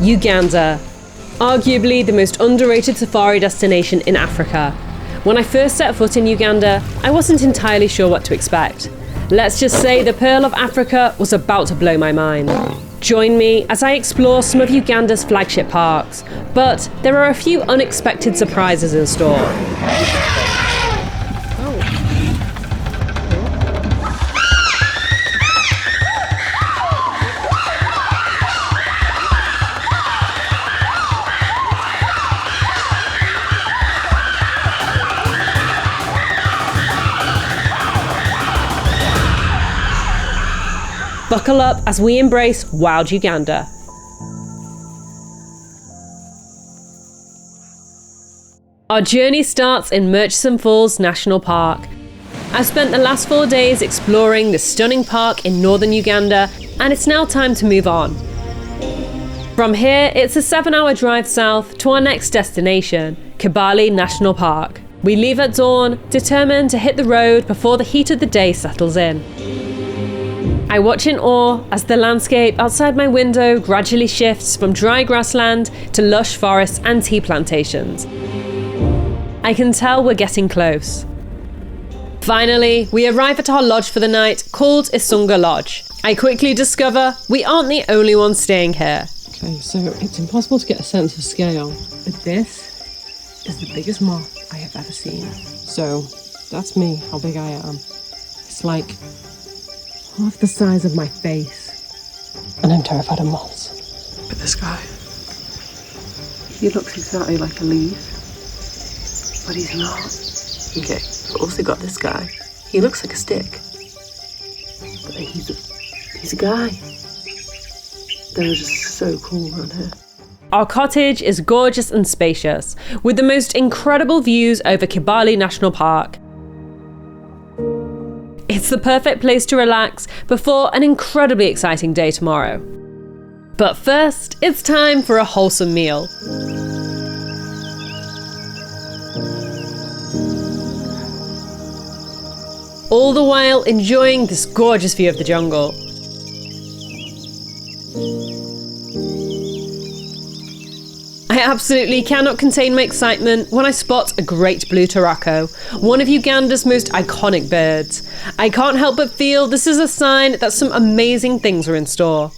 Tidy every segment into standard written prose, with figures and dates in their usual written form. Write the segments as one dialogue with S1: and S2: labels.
S1: Uganda, arguably the most underrated safari destination in Africa. When I first set foot in Uganda, I wasn't entirely sure what to expect. Let's just say the Pearl of Africa was about to blow my mind. Join me as I explore some of Uganda's flagship parks, but there are a few unexpected surprises in store. Buckle up as we embrace wild Uganda. Our journey starts in Murchison Falls National Park. I've spent the last 4 days exploring this stunning park in northern Uganda, and it's now time to move on. From here, it's a 7-hour drive south to our next destination, Kibale National Park. We leave at dawn, determined to hit the road before the heat of the day settles in. I watch in awe as the landscape outside my window gradually shifts from dry grassland to lush forests and tea plantations. I can tell we're getting close. Finally, we arrive at our lodge for the night, called Isunga Lodge. I quickly discover we aren't the only ones staying here.
S2: Okay, so it's impossible to get a sense of scale, but this is the biggest moth I have ever seen. So that's me, how big I am. It's like half the size of my face. And I'm terrified of moths. But this guy, he looks exactly like a leaf, but he's not. Okay, I've also got this guy. He looks like a stick, but he's a guy. They're just so cool around here.
S1: Our cottage is gorgeous and spacious, with the most incredible views over Kibale National Park. It's the perfect place to relax before an incredibly exciting day tomorrow. But first, it's time for a wholesome meal. All the while enjoying this gorgeous view of the jungle. I absolutely cannot contain my excitement when I spot a great blue taraco, one of Uganda's most iconic birds. I can't help but feel this is a sign that some amazing things are in store.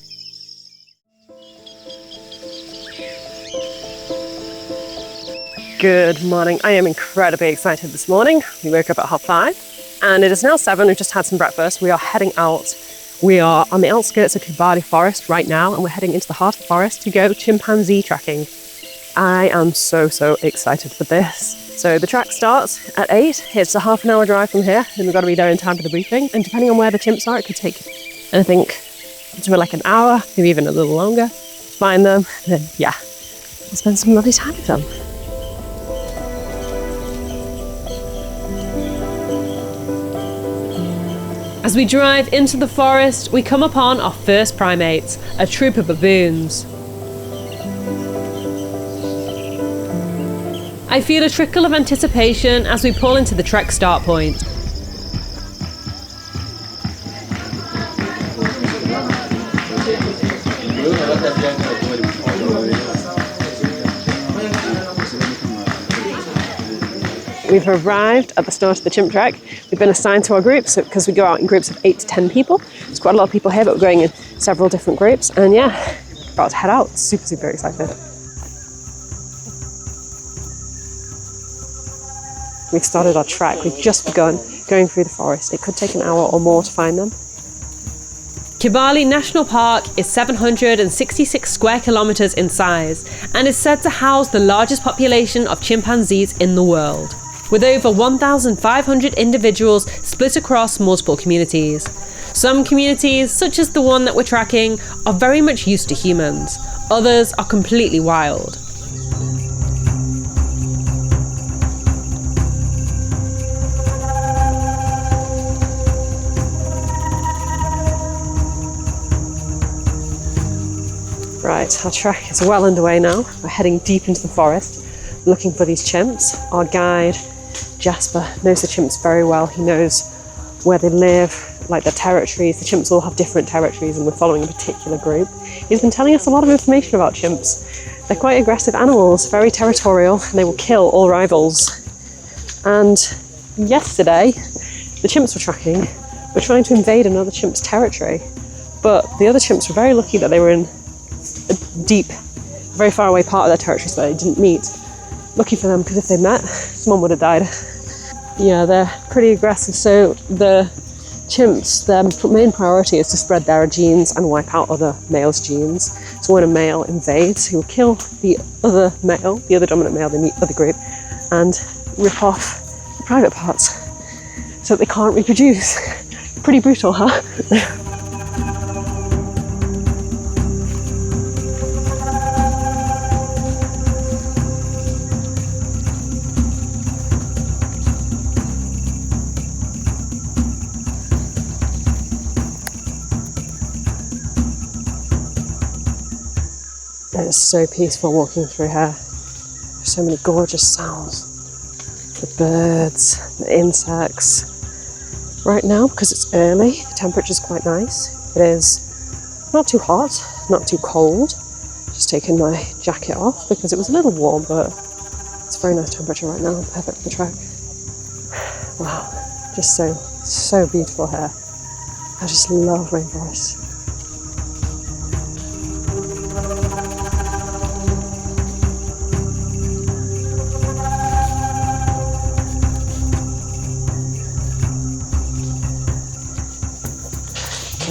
S1: Good morning. I am incredibly excited this morning. We woke up at 5:30 and it is now 7. We've just had some breakfast. We are heading out. We are on the outskirts of Kibale Forest right now, and we're heading into the heart of the forest to go chimpanzee tracking. I am so excited for this. So the track starts at 8. It's a half-an-hour drive from here, and we've got to be there in time for the briefing. And depending on where the chimps are, it could take, I think, up to like an hour, maybe even a little longer to find them. And then, yeah, we'll spend some lovely time with them. As we drive into the forest, we come upon our first primates, a troop of baboons. I feel a trickle of anticipation as we pull into the trek start point. We've arrived at the start of the chimp trek. We've been assigned to our groups because we go out in groups of 8 to 10 people. There's quite a lot of people here, but we're going in several different groups. And yeah, about to head out. Super excited. We've started our trek. We've just begun going through the forest. It could take an hour or more to find them. Kibale National Park is 766 square kilometers in size and is said to house the largest population of chimpanzees in the world, with over 1,500 individuals split across multiple communities. Some communities, such as the one that we're tracking, are very much used to humans. Others are completely wild. Right, our trek is well underway now. We're heading deep into the forest, looking for these chimps. Our guide, Jasper, knows the chimps very well. He knows where they live,
S2: like their territories. The chimps all have different territories and we're following a particular group. He's been telling us a lot of information about chimps. They're quite aggressive animals, very territorial, and they will kill all rivals. And yesterday, the chimps were trying to invade another chimp's territory, but the other chimps were very lucky that they were in a deep, very far away part of their territory, so they didn't meet. Lucky for them, because if they met, someone would have died. Yeah, they're pretty aggressive, so the chimps, their main priority is to spread their genes and wipe out other males' genes. So when a male invades, he will kill the other male, the other dominant male in the other group, and rip off the private parts so that they can't reproduce. Pretty brutal, huh? It's so peaceful walking through here. So many gorgeous sounds. The birds, the insects. Right now, because it's early, the temperature's quite nice. It is not too hot, not too cold. Just taking my jacket off because it was a little warm, but it's a very nice temperature right now. Perfect for the trek. Wow, just so beautiful here. I just love rainforests.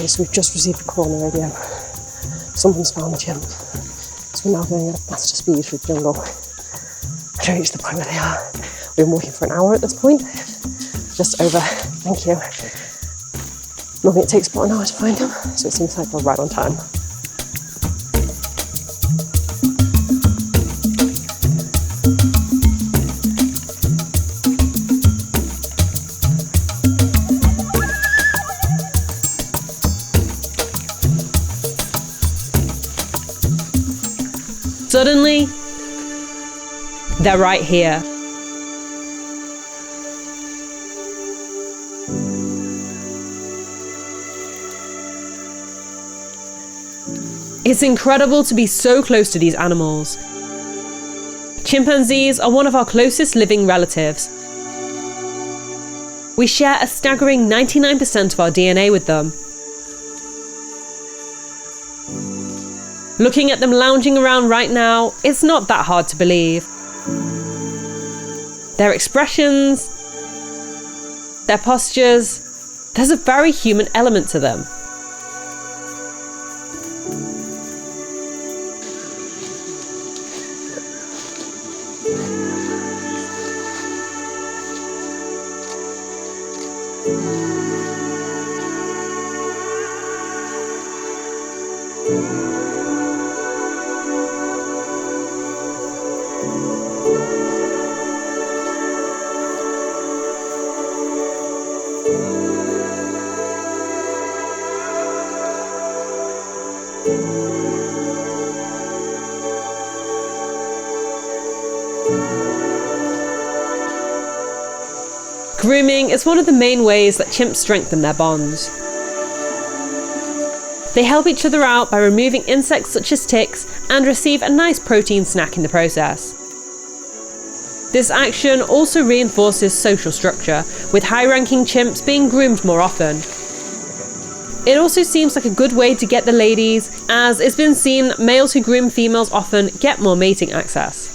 S2: So we've just received a call on the radio. Someone's found the chimp. So we're now going at a faster speed through the jungle to reach the point where they are. We've been walking for an hour at this point. Just over, thank you. Normally it takes about an hour to find them, so it seems like we're right on time.
S1: Suddenly, they're right here. It's incredible to be so close to these animals. Chimpanzees are one of our closest living relatives. We share a staggering 99% of our DNA with them. Looking at them lounging around right now, it's not that hard to believe. Their expressions, their postures, there's a very human element to them. Grooming is one of the main ways that chimps strengthen their bonds. They help each other out by removing insects such as ticks and receive a nice protein snack in the process. This action also reinforces social structure, with high-ranking chimps being groomed more often. It also seems like a good way to get the ladies, as it's been seen males who groom females often get more mating access.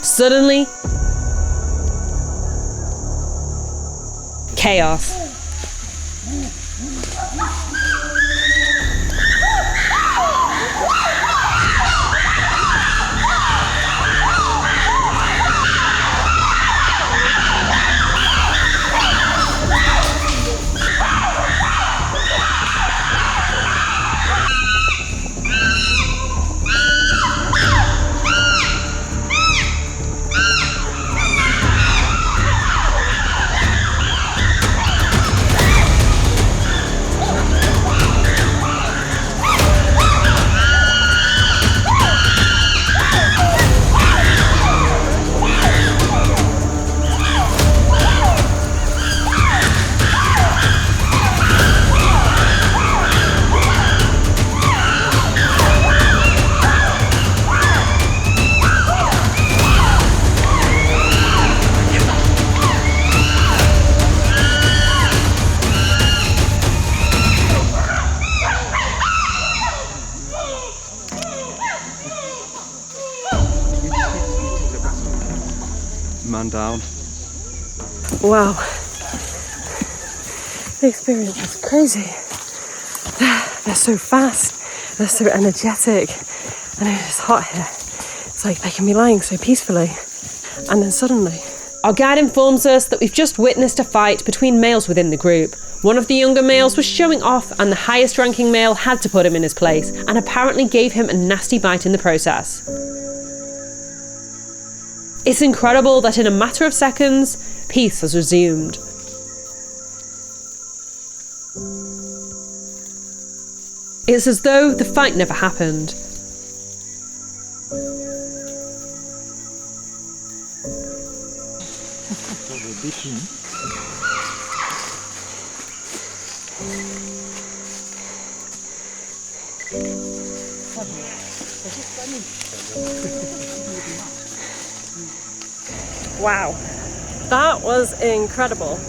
S1: Suddenly, chaos.
S3: Man down.
S2: Wow. The experience is crazy. They're so fast, they're so energetic, and it's hot here. It's like they can be lying so peacefully, and then suddenly...
S1: Our guide informs us that we've just witnessed a fight between males within the group. One of the younger males was showing off, and the highest ranking male had to put him in his place, and apparently gave him a nasty bite in the process. It's incredible that in a matter of seconds, peace has resumed. It's as though the fight never happened.
S2: Wow, that was incredible.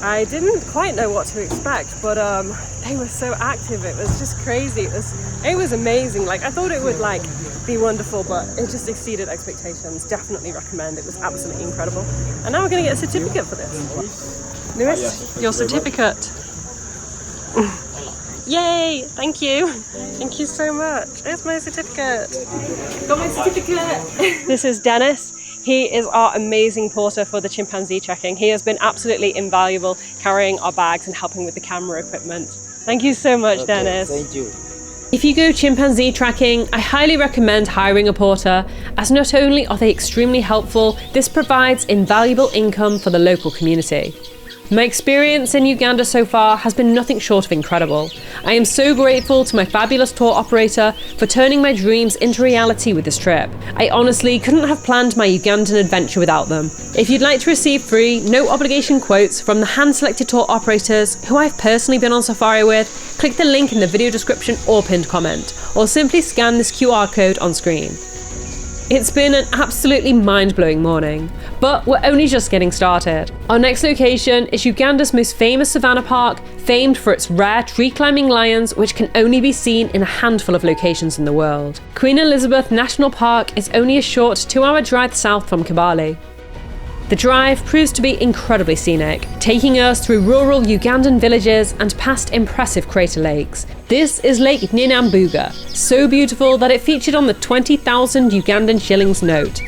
S2: I didn't quite know what to expect, but they were so active. It was just crazy. It was amazing. Like, I thought it would be wonderful, but it just exceeded expectations. Definitely recommend. It was absolutely incredible. And now we're going to get a certificate for this. Lewis, your certificate. Yay! Thank you. Thank you so much. Here's my certificate. Got my certificate. This is Dennis. He is our amazing porter for the chimpanzee trekking. He has been absolutely invaluable carrying our bags and helping with the camera equipment. Thank you so much, Dennis.
S4: Thank you.
S1: If you go chimpanzee tracking, I highly recommend hiring a porter, as not only are they extremely helpful, this provides invaluable income for the local community. My experience in Uganda so far has been nothing short of incredible. I am so grateful to my fabulous tour operator for turning my dreams into reality with this trip. I honestly couldn't have planned my Ugandan adventure without them. If you'd like to receive free, no obligation quotes from the hand-selected tour operators who I've personally been on safari with, click the link in the video description or pinned comment, or simply scan this QR code on screen. It's been an absolutely mind-blowing morning, but we're only just getting started. Our next location is Uganda's most famous savannah park, famed for its rare tree-climbing lions which can only be seen in a handful of locations in the world. Queen Elizabeth National Park is only a short 2-hour drive south from Kibale. The drive proves to be incredibly scenic, taking us through rural Ugandan villages and past impressive crater lakes. This is Lake Ninambuga, so beautiful that it featured on the 20,000 Ugandan shillings note.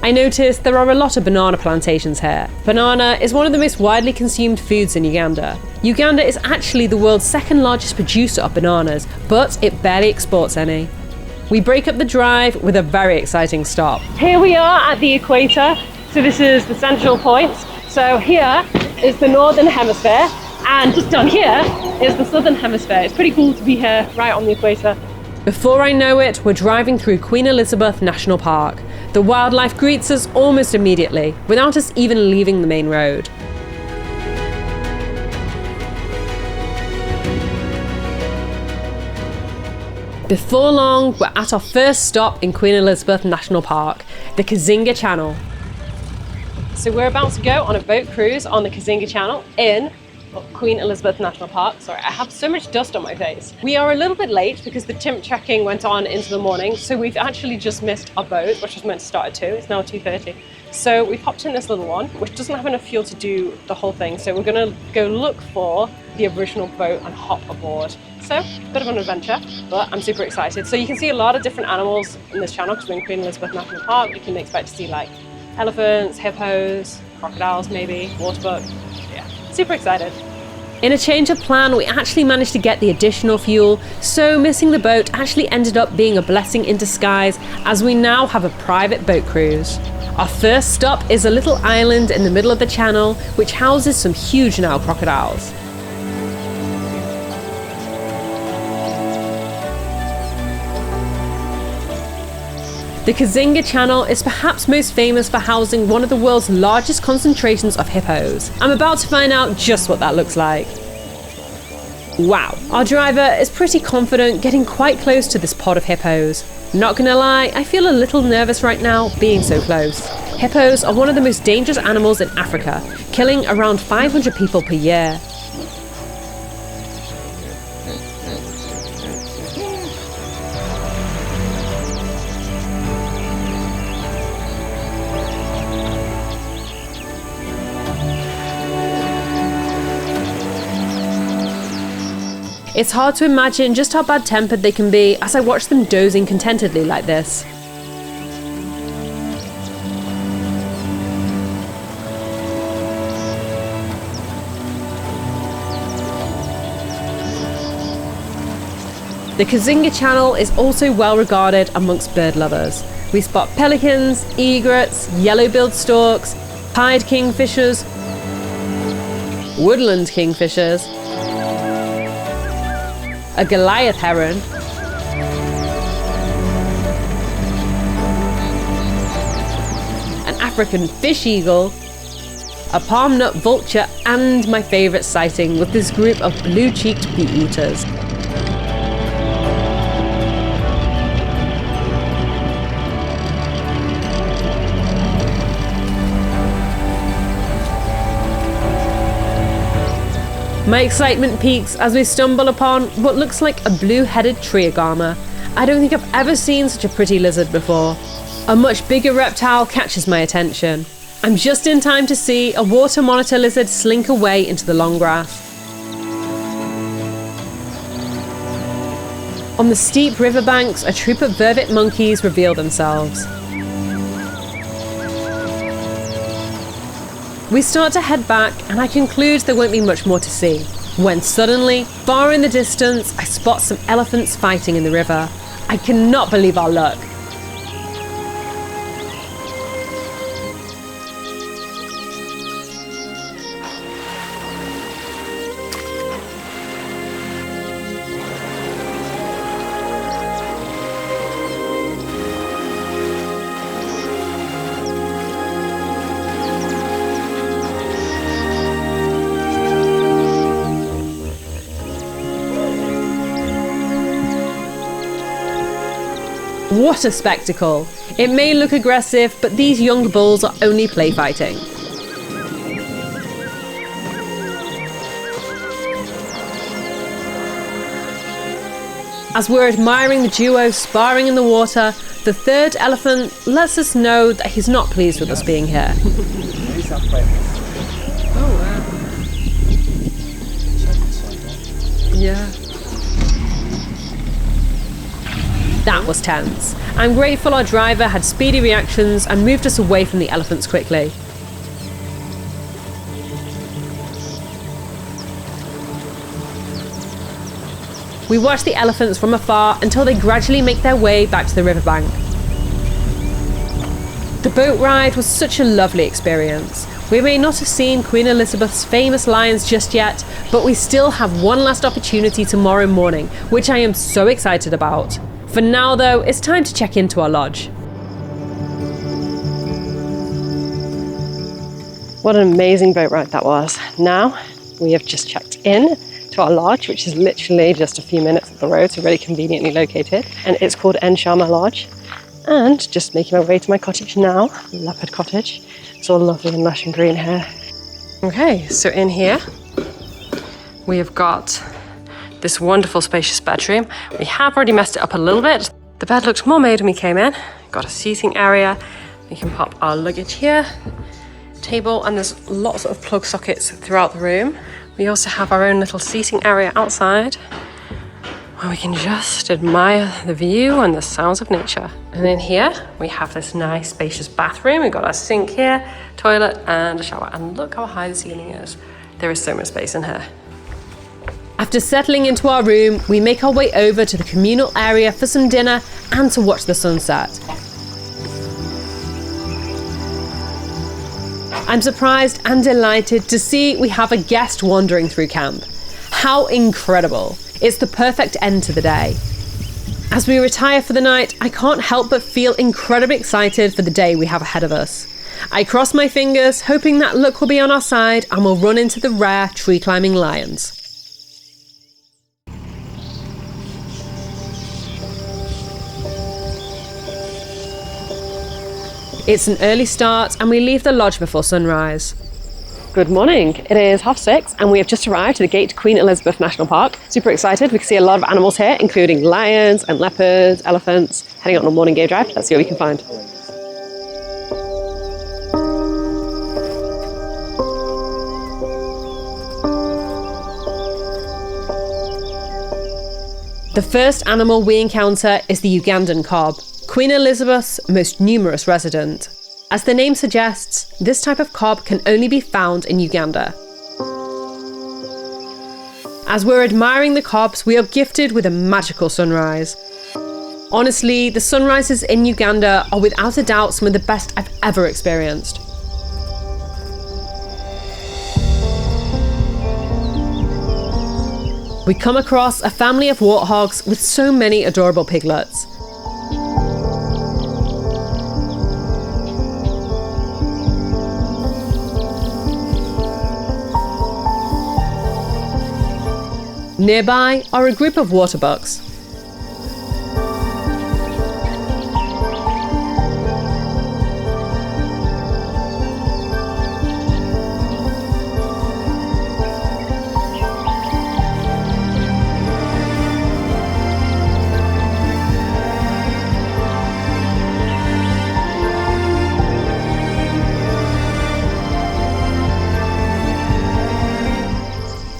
S1: I noticed there are a lot of banana plantations here. Banana is one of the most widely consumed foods in Uganda. Uganda is actually the world's second largest producer of bananas, but it barely exports any. We break up the drive with a very exciting stop. Here we are at the equator. So this is the central point. So here is the northern hemisphere, and just down here is the southern hemisphere. It's pretty cool to be here right on the equator. Before I know it, we're driving through Queen Elizabeth National Park. The wildlife greets us almost immediately, without us even leaving the main road. Before long, we're at our first stop in Queen Elizabeth National Park, the Kazinga Channel. So we're about to go on a boat cruise on the Kazinga Channel in Queen Elizabeth National Park. Sorry, I have so much dust on my face. We are a little bit late because the timp checking went on into the morning, so we've actually just missed our boat, which was meant to start at 2. It's now 2:30. So we've hopped in this little one, which doesn't have enough fuel to do the whole thing. So we're gonna go look for the original boat and hop aboard. So, a bit of an adventure, but I'm super excited. So you can see a lot of different animals in this channel because we're in Queen Elizabeth National Park. You can expect to see like elephants, hippos, crocodiles maybe, waterbuck. Yeah, super excited. In a change of plan, we actually managed to get the additional fuel, so missing the boat actually ended up being a blessing in disguise as we now have a private boat cruise. Our first stop is a little island in the middle of the channel, which houses some huge Nile crocodiles. The Kazinga Channel is perhaps most famous for housing one of the world's largest concentrations of hippos. I'm about to find out just what that looks like. Wow, our driver is pretty confident getting quite close to this pod of hippos. Not gonna lie, I feel a little nervous right now being so close. Hippos are one of the most dangerous animals in Africa, killing around 500 people per year. It's hard to imagine just how bad-tempered they can be as I watch them dozing contentedly like this. The Kazinga Channel is also well regarded amongst bird lovers. We spot pelicans, egrets, yellow-billed storks, pied kingfishers, woodland kingfishers, a Goliath heron, an African fish eagle, a palm nut vulture, and my favourite sighting with this group of blue-cheeked bee-eaters. My excitement peaks as we stumble upon what looks like a blue-headed triagama. I don't think I've ever seen such a pretty lizard before. A much bigger reptile catches my attention. I'm just in time to see a water monitor lizard slink away into the long grass. On the steep riverbanks, a troop of vervet monkeys reveal themselves. We start to head back, and I conclude there won't be much more to see, when suddenly, far in the distance, I spot some elephants fighting in the river. I cannot believe our luck. What a spectacle! It may look aggressive, but these young bulls are only play fighting. As we're admiring the duo sparring in the water, the third elephant lets us know that he's not pleased with us being here.
S2: Oh, wow. Yeah.
S1: That was tense. I'm grateful our driver had speedy reactions and moved us away from the elephants quickly. We watch the elephants from afar until they gradually make their way back to the riverbank. The boat ride was such a lovely experience. We may not have seen Queen Elizabeth's famous lions just yet, but we still have one last opportunity tomorrow morning, which I am so excited about. For now though, it's time to check into our lodge.
S2: What an amazing boat ride that was. Now, we have just checked in to our lodge, which is literally just a few minutes up the road, so really conveniently located. And it's called Nshama Lodge. And just making my way to my cottage now, Leopard Cottage. It's all lovely and lush and green here. Okay, so in here, we have got this wonderful spacious bedroom. We have already messed it up a little bit. The bed looked more made when we came in. Got a seating area. We can pop our luggage here. Table, and there's lots of plug sockets throughout the room. We also have our own little seating area outside where we can just admire the view and the sounds of nature. And in here, we have this nice spacious bathroom. We've got our sink here, toilet, and a shower. And look how high the ceiling is. There is so much space in here.
S1: After settling into our room, we make our way over to the communal area for some dinner and to watch the sunset. I'm surprised and delighted to see we have a guest wandering through camp. How incredible! It's the perfect end to the day. As we retire for the night, I can't help but feel incredibly excited for the day we have ahead of us. I cross my fingers, hoping that luck will be on our side and we'll run into the rare tree-climbing lions. It's an early start and we leave the lodge before sunrise.
S2: Good morning. It is 6:30 and we have just arrived to the gate to Queen Elizabeth National Park. Super excited. We can see a lot of animals here, including lions and leopards, elephants. Heading out on a morning game drive. Let's see what we can find.
S1: The first animal we encounter is the Ugandan kob, Queen Elizabeth's most numerous resident. As the name suggests, this type of kob can only be found in Uganda. As we're admiring the kobs, we are gifted with a magical sunrise. Honestly, the sunrises in Uganda are without a doubt some of the best I've ever experienced. We come across a family of warthogs with so many adorable piglets. Nearby are a group of water bucks.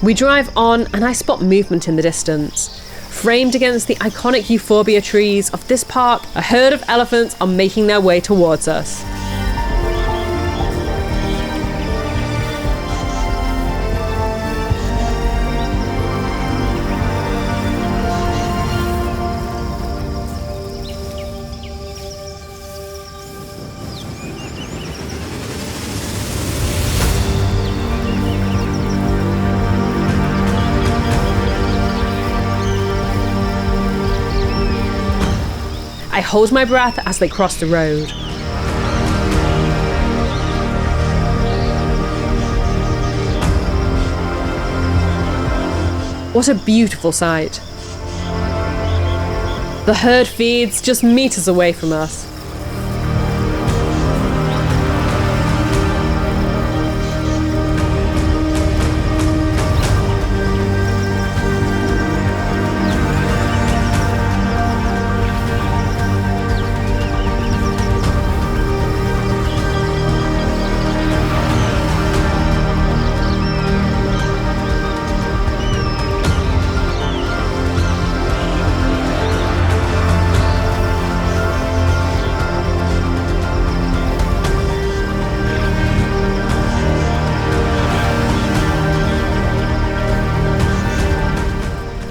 S1: We drive on and I spot movement in the distance. Framed against the iconic euphorbia trees of this park, a herd of elephants are making their way towards us. I hold my breath as they cross the road. What a beautiful sight. The herd feeds just meters away from us.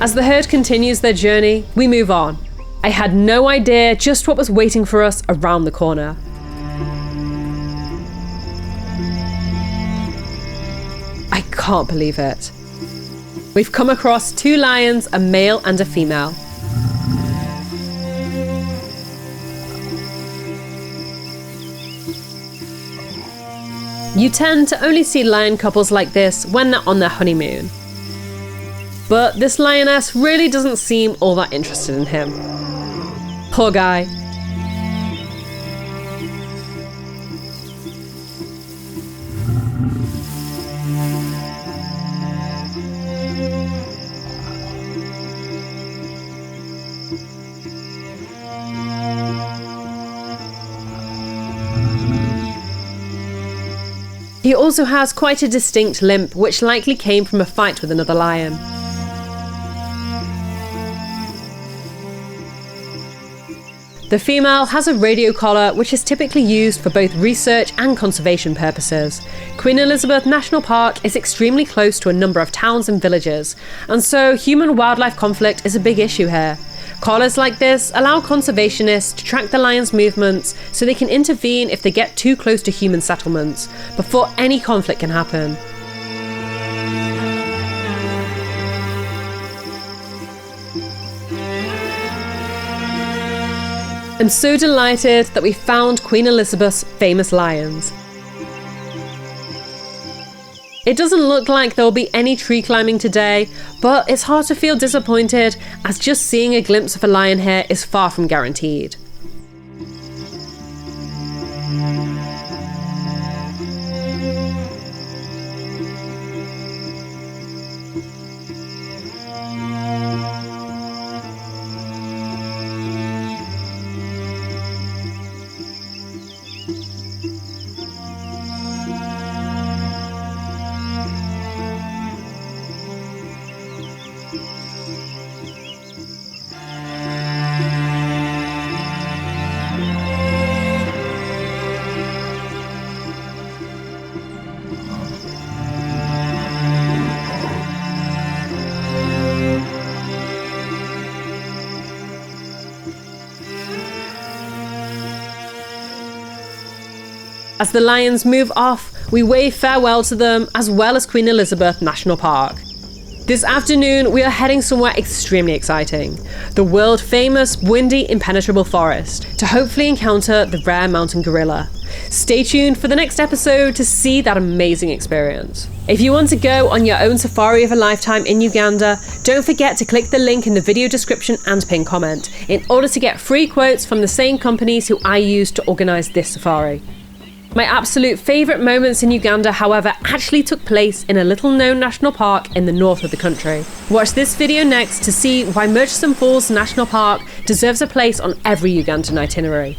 S1: As the herd continues their journey, we move on. I had no idea just what was waiting for us around the corner. I can't believe it. We've come across 2 lions, a male and a female. You tend to only see lion couples like this when they're on their honeymoon. But this lioness really doesn't seem all that interested in him. Poor guy. He also has quite a distinct limp, which likely came from a fight with another lion. The female has a radio collar, which is typically used for both research and conservation purposes. Queen Elizabeth National Park is extremely close to a number of towns and villages, and so human-wildlife conflict is a big issue here. Collars like this allow conservationists to track the lions' movements so they can intervene if they get too close to human settlements, before any conflict can happen. I'm so delighted that we found Queen Elizabeth's famous lions. It doesn't look like there'll be any tree climbing today, but it's hard to feel disappointed as just seeing a glimpse of a lion here is far from guaranteed. As the lions move off, we wave farewell to them, as well as Queen Elizabeth National Park. This afternoon, we are heading somewhere extremely exciting, the world-famous, windy, impenetrable forest, to hopefully encounter the rare mountain gorilla. Stay tuned for the next episode to see that amazing experience. If you want to go on your own safari of a lifetime in Uganda, don't forget to click the link in the video description and pin comment in order to get free quotes from the same companies who I used to organise this safari. My absolute favourite moments in Uganda, however, actually took place in a little-known national park in the north of the country. Watch this video next to see why Murchison Falls National Park deserves a place on every Ugandan itinerary.